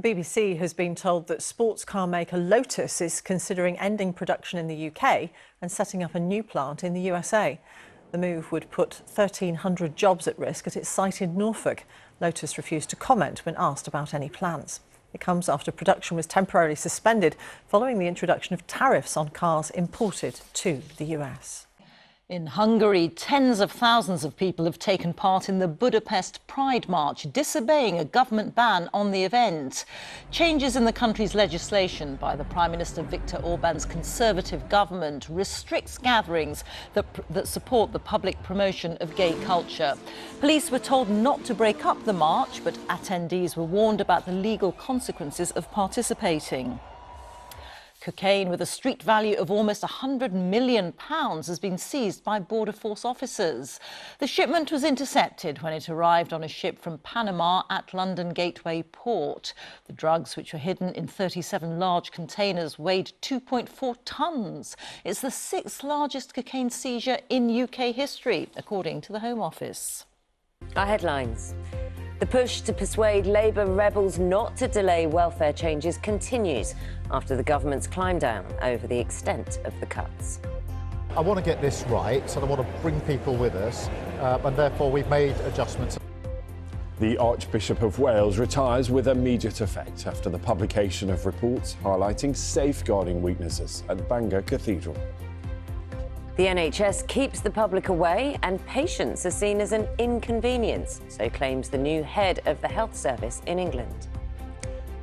The BBC has been told that sports car maker Lotus is considering ending production in the UK and setting up a new plant in the USA. The move would put 1,300 jobs at risk at its site in Norfolk. Lotus refused to comment when asked about any plans. It comes after production was temporarily suspended following the introduction of tariffs on cars imported to the US. In Hungary, tens of thousands of people have taken part in the Budapest Pride March, disobeying a government ban on the event. Changes in the country's legislation by the Prime Minister Viktor Orban's Conservative government restricts gatherings that support the public promotion of gay culture. Police were told not to break up the march, but attendees were warned about the legal consequences of participating. Cocaine with a street value of almost £100 million has been seized by Border Force officers. The shipment was intercepted when it arrived on a ship from Panama at London Gateway Port. The drugs, which were hidden in 37 large containers, weighed 2.4 tonnes. It's the sixth largest cocaine seizure in UK history, according to the Home Office. Our headlines. The push to persuade Labour rebels not to delay welfare changes continues after the government's climb down over the extent of the cuts. I want to get this right, so I want to bring people with us, and therefore we've made adjustments. The Archbishop of Wales retires with immediate effect after the publication of reports highlighting safeguarding weaknesses at Bangor Cathedral. The NHS keeps the public away and patients are seen as an inconvenience, so claims the new head of the health service in England.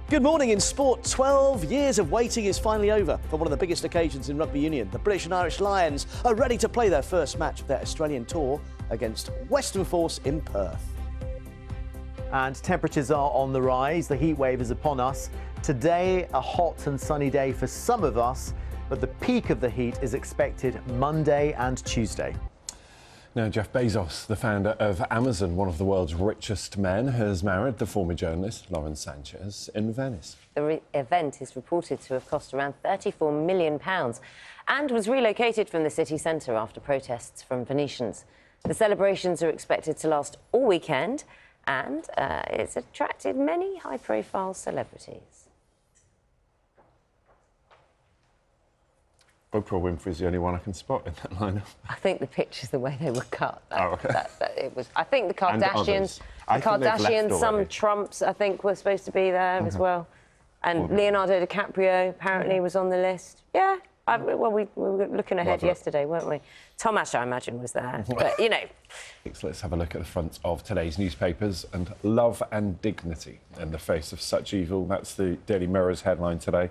Good morning. In sport, 12 years of waiting is finally over for one of the biggest occasions in rugby union. The British and Irish Lions are ready to play their first match of their Australian tour against Western Force in Perth. And temperatures are on the rise. The heat wave is upon us. Today, a hot and sunny day for some of us, but the peak of the heat is expected Monday and Tuesday. Now, Jeff Bezos, the founder of Amazon, one of the world's richest men, has married the former journalist Lauren Sanchez in Venice. The event is reported to have cost around £34 million and was relocated from the city centre after protests from Venetians. The celebrations are expected to last all weekend and it's attracted many high-profile celebrities. Oprah Winfrey's the only one I can spot in that lineup. I think the pictures, the way they were cut. Okay. I think the Kardashians, some Trumps, I think, were supposed to be there as well. And Leonardo DiCaprio apparently was on the list. Yeah. Well, we were looking ahead yesterday, weren't we? Tom Ash, I imagine, was there. But, you know. Let's have a look at the front of today's newspapers. And love and dignity in the face of such evil. That's the Daily Mirror's headline today.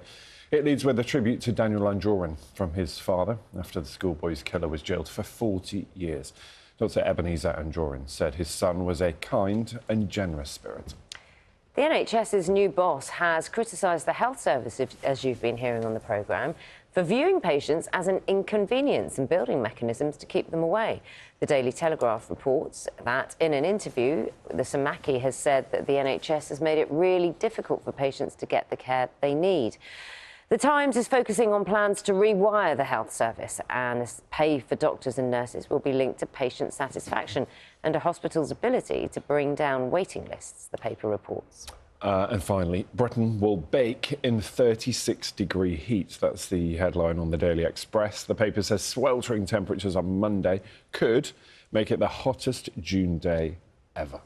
It leads with a tribute to Daniel Anjorin from his father after the schoolboy's killer was jailed for 40 years. Dr. Ebenezer Anjorin said his son was a kind and generous spirit. The NHS's new boss has criticised the health service, as you've been hearing on the programme, for viewing patients as an inconvenience and building mechanisms to keep them away. The Daily Telegraph reports that in an interview, the Samaki has said that the NHS has made it really difficult for patients to get the care they need. The Times is focusing on plans to rewire the health service, and pay for doctors and nurses will be linked to patient satisfaction and a hospital's ability to bring down waiting lists, the paper reports. And finally, Britain will bake in 36-degree heat. That's the headline on the Daily Express. The paper says sweltering temperatures on Monday could make it the hottest June day ever.